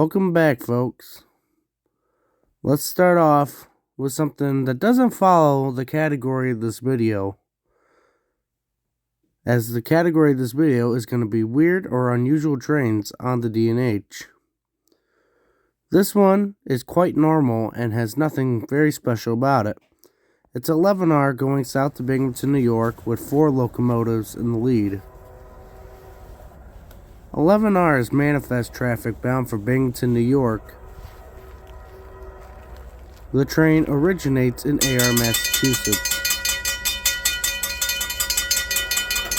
Welcome back, folks. Let's start off with something that doesn't follow the category of this video, as the category of this video is going to be weird or unusual trains on the D&H. This one is quite normal and has nothing very special about it. It's 11R going south to Binghamton, New York with 4 locomotives in the lead. 11R is manifest traffic bound for Binghamton, New York. The train originates in AR, Massachusetts.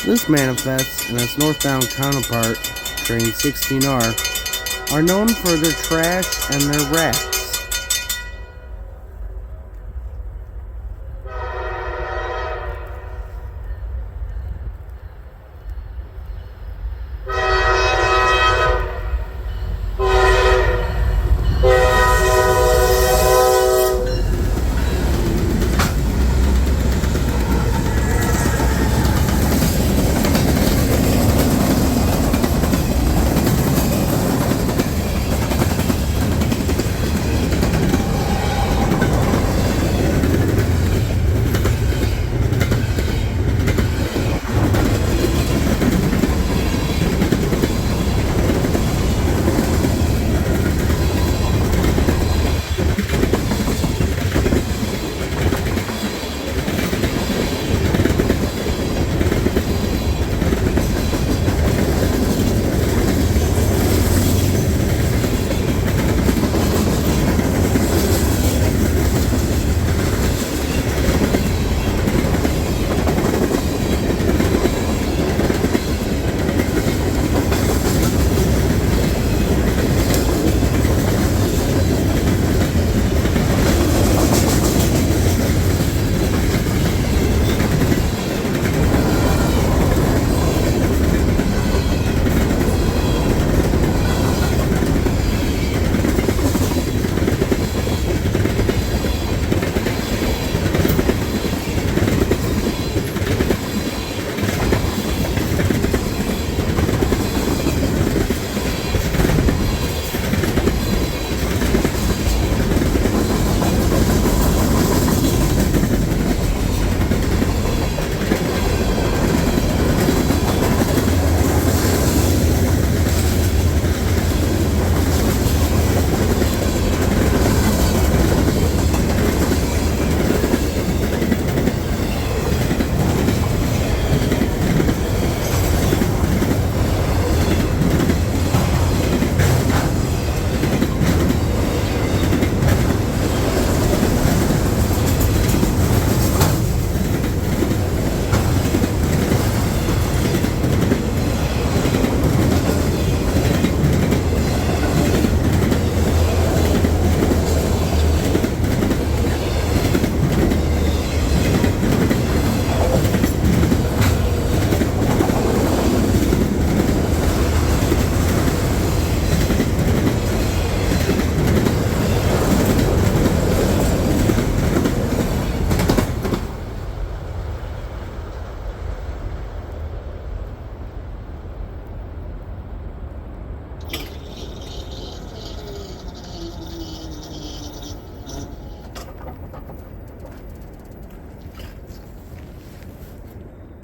This manifest and its northbound counterpart, train 16R, are known for their trash and their rats.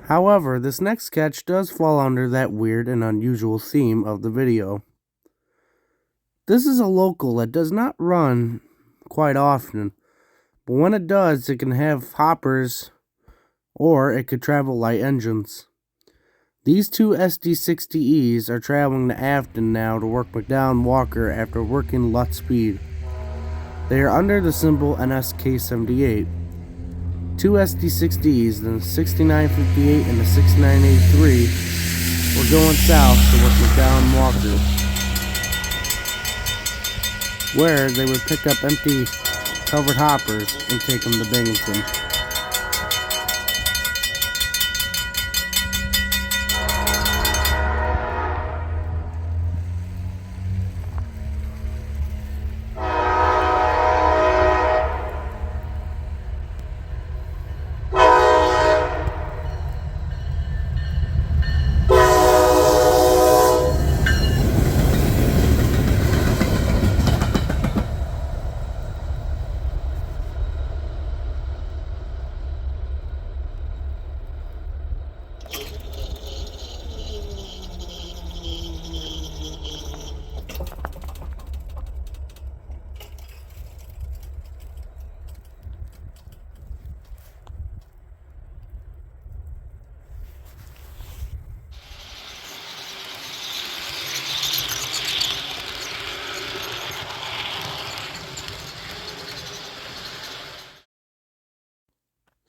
However, this next sketch does fall under that weird and unusual theme of the video. This is a local that does not run quite often, but when it does, it can have hoppers or it could travel light engines. These two SD60Es are traveling to Afton now to work McDowell & Walker after working Lutz speed. They are under the symbol NSK78. Two SD60s, the 6958 and the 6983, were going south to work McDowell & Walker, where they would pick up empty covered hoppers and take them to Binghamton.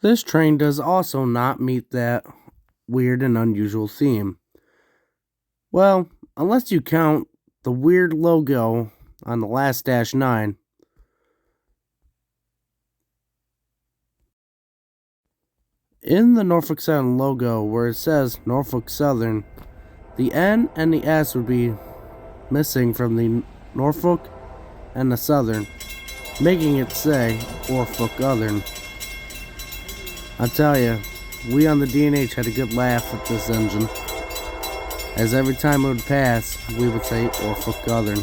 This train does also not meet that weird and unusual theme. Well, unless you count the weird logo on the last Dash 9. In the Norfolk Southern logo, where it says Norfolk Southern, the N and the S would be missing from the Norfolk and the Southern, making it say Norfolk Southern. I tell you, we on the D&H had a good laugh at this engine, as every time it would pass, we would say Norfolk Southern.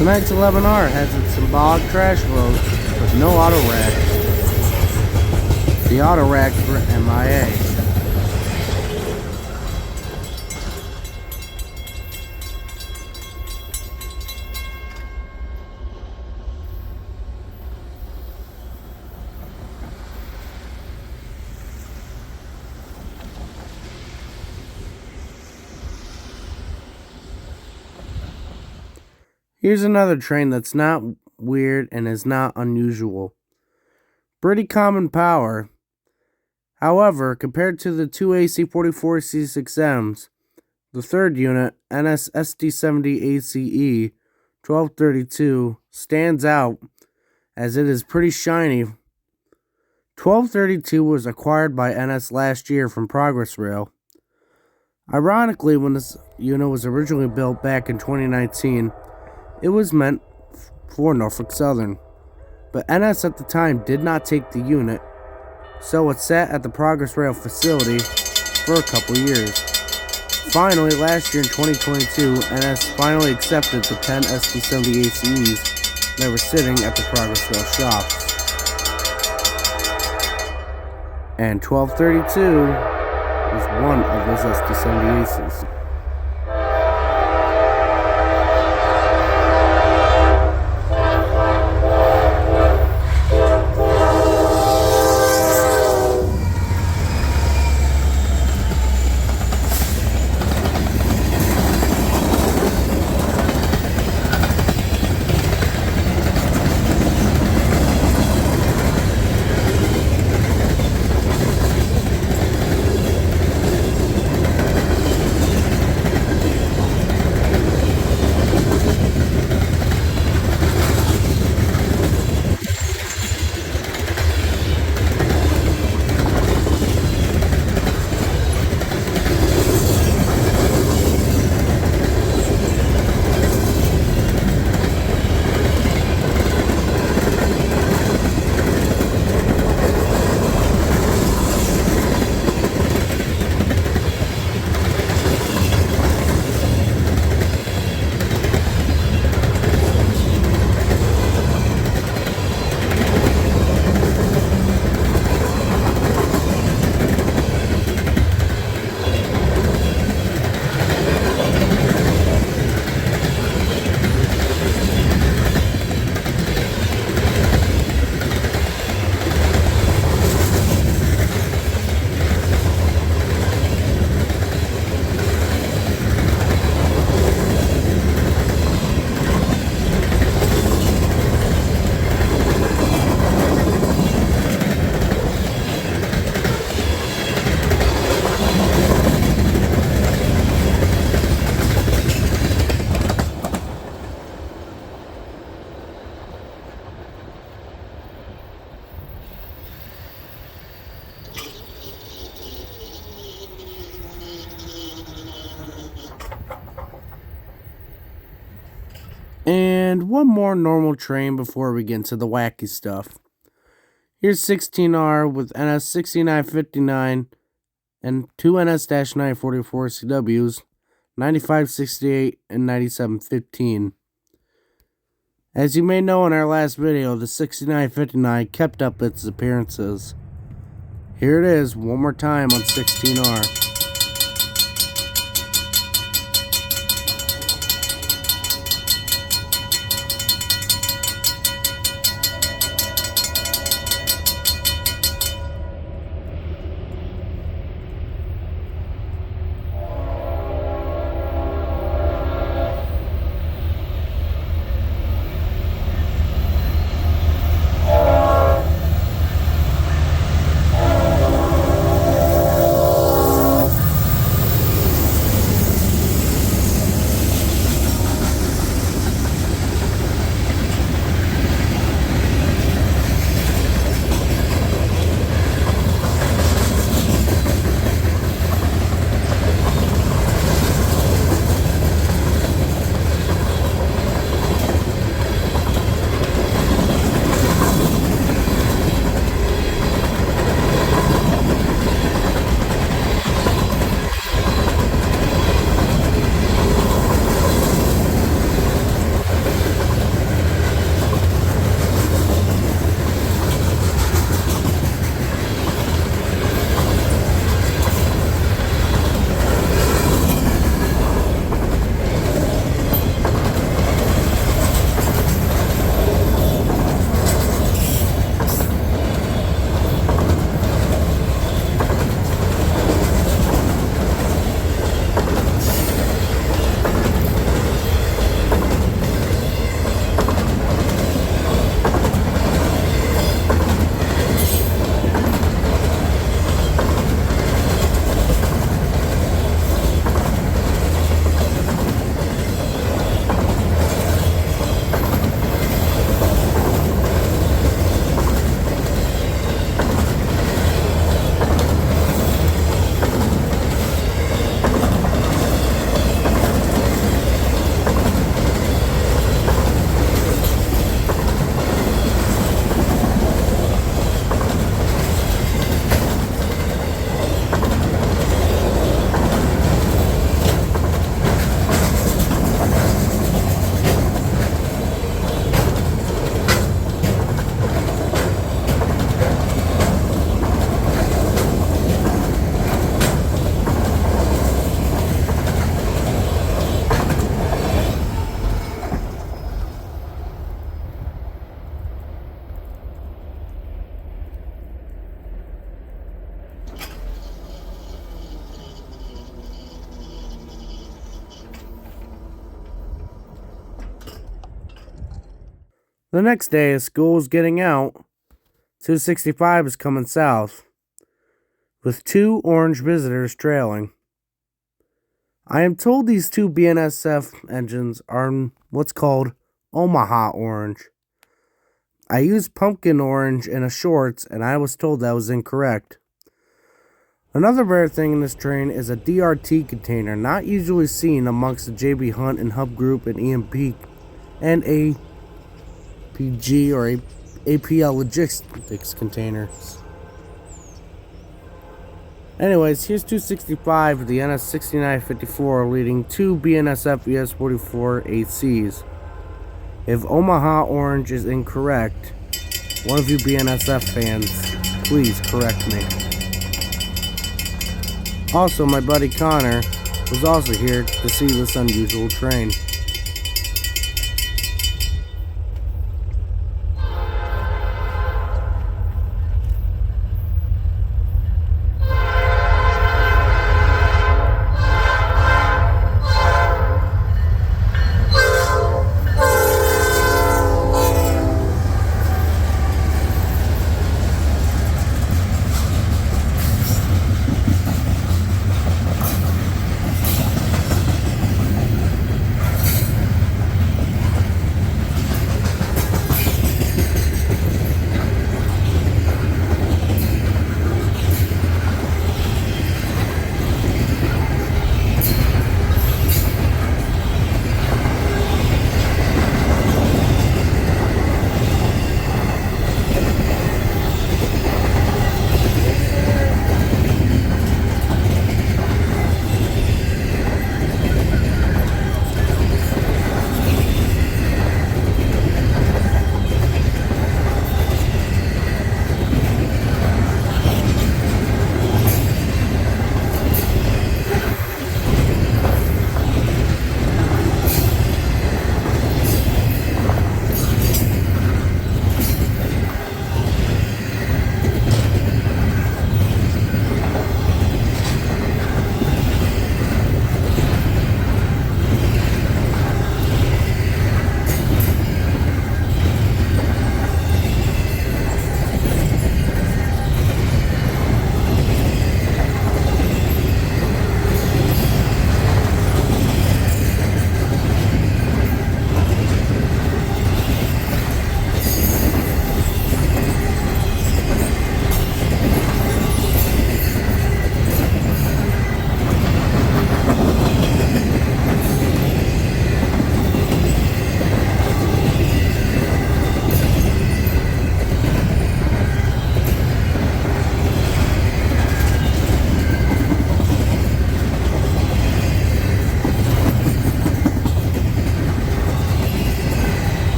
Tonight's 11R has its symbolic trash loads, but no auto racks. The auto racks were MIA. Here's another train that's not weird and is not unusual. Pretty common power. However, compared to the two AC44C6Ms, the third unit, NS SD70ACE 1232, stands out as it is pretty shiny. 1232 was acquired by NS last year from Progress Rail. Ironically, when this unit was originally built back in 2019, it was meant for Norfolk Southern, but NS at the time did not take the unit, so it sat at the Progress Rail facility for a couple years. Finally, last year in 2022, NS finally accepted the 10 SD70 ACEs that were sitting at the Progress Rail shops. And 1232 was one of those SD70 ACEs. And one more normal train before we get into the wacky stuff. Here's 16R with NS 6959 and two NS-944 CWs, 9568 and 9715. As you may know in our last video, the 6959 kept up its appearances. Here it is, one more time on 16R. The next day, as school is getting out, 265 is coming south, with two orange visitors trailing. I am told these two BNSF engines are in what's called Omaha orange. I used pumpkin orange in a shorts, and I was told that was incorrect. Another rare thing in this train is a DRT container, not usually seen amongst the JB Hunt and Hub Group and EMP and APG or APL logistics containers. Anyways, here's 265 with the NS 6954 leading two BNSF ES44 8Cs. If Omaha orange is incorrect, one of you BNSF fans, please correct me. Also, my buddy Connor was also here to see this unusual train.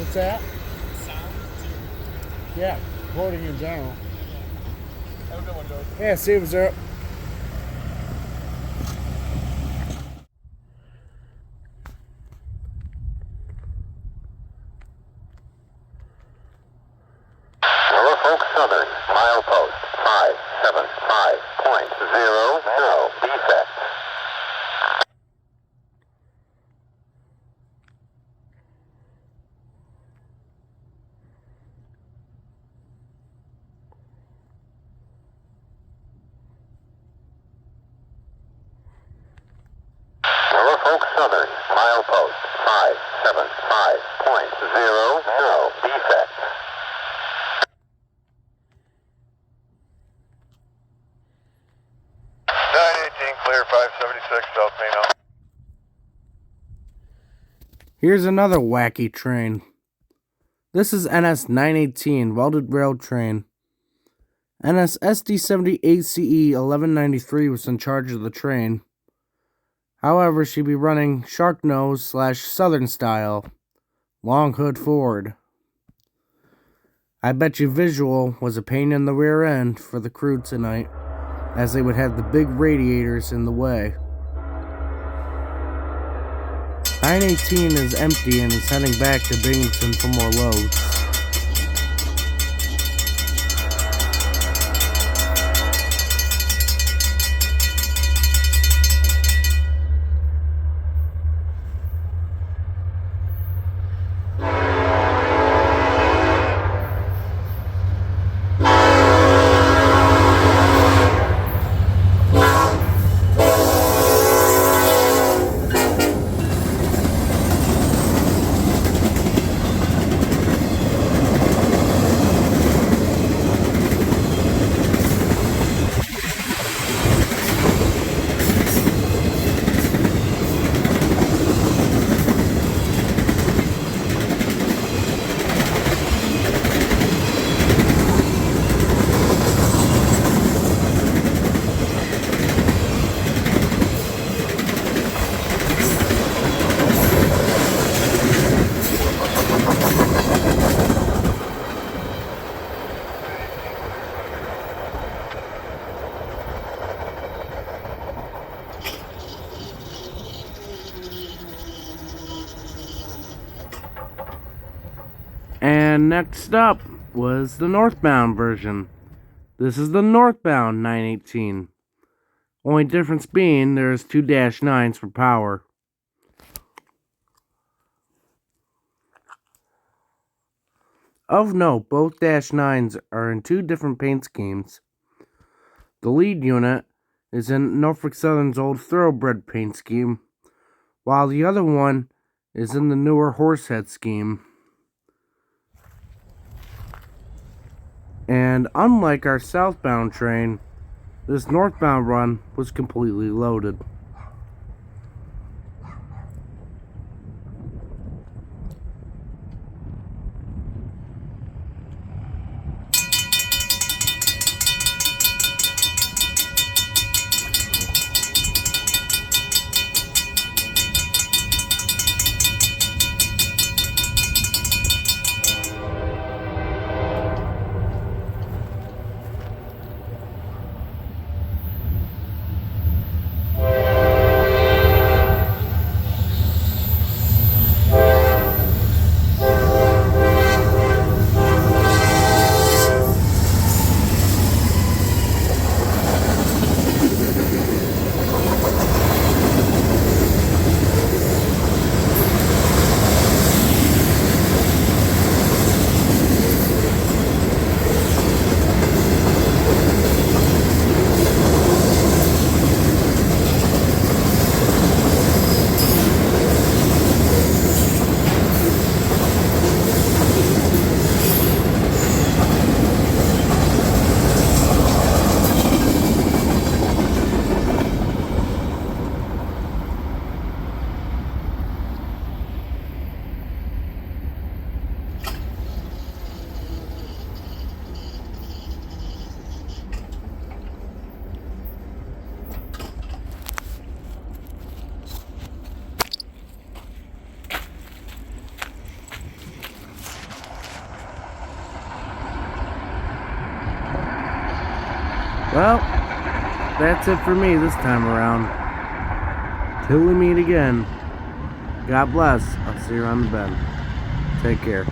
What's that? Yeah, quoting in general. Have a good one, George. Yeah, see you, sir. Norfolk Southern, milepost 575.00, defect. Norfolk Southern, milepost 575.00, defect. 918, clear 576, South Mino. Here's another wacky train. This is NS 918 welded rail train. NS SD78CE 1193 was in charge of the train. However, she'd be running shark nose / southern style, long hood forward. I bet you visual was a pain in the rear end for the crew tonight, as they would have the big radiators in the way. 918 is empty and is heading back to Binghamton for more loads. And next up was the northbound version. This is the northbound 918. Only difference being there's 2 -9s for power. Of note, both -9s are in 2 different paint schemes. The lead unit is in Norfolk Southern's old thoroughbred paint scheme, while the other one is in the newer horsehead scheme. And unlike our southbound train, this northbound run was completely loaded. Well, that's it for me this time around. Till we meet again, God bless. I'll see you around the bend. Take care.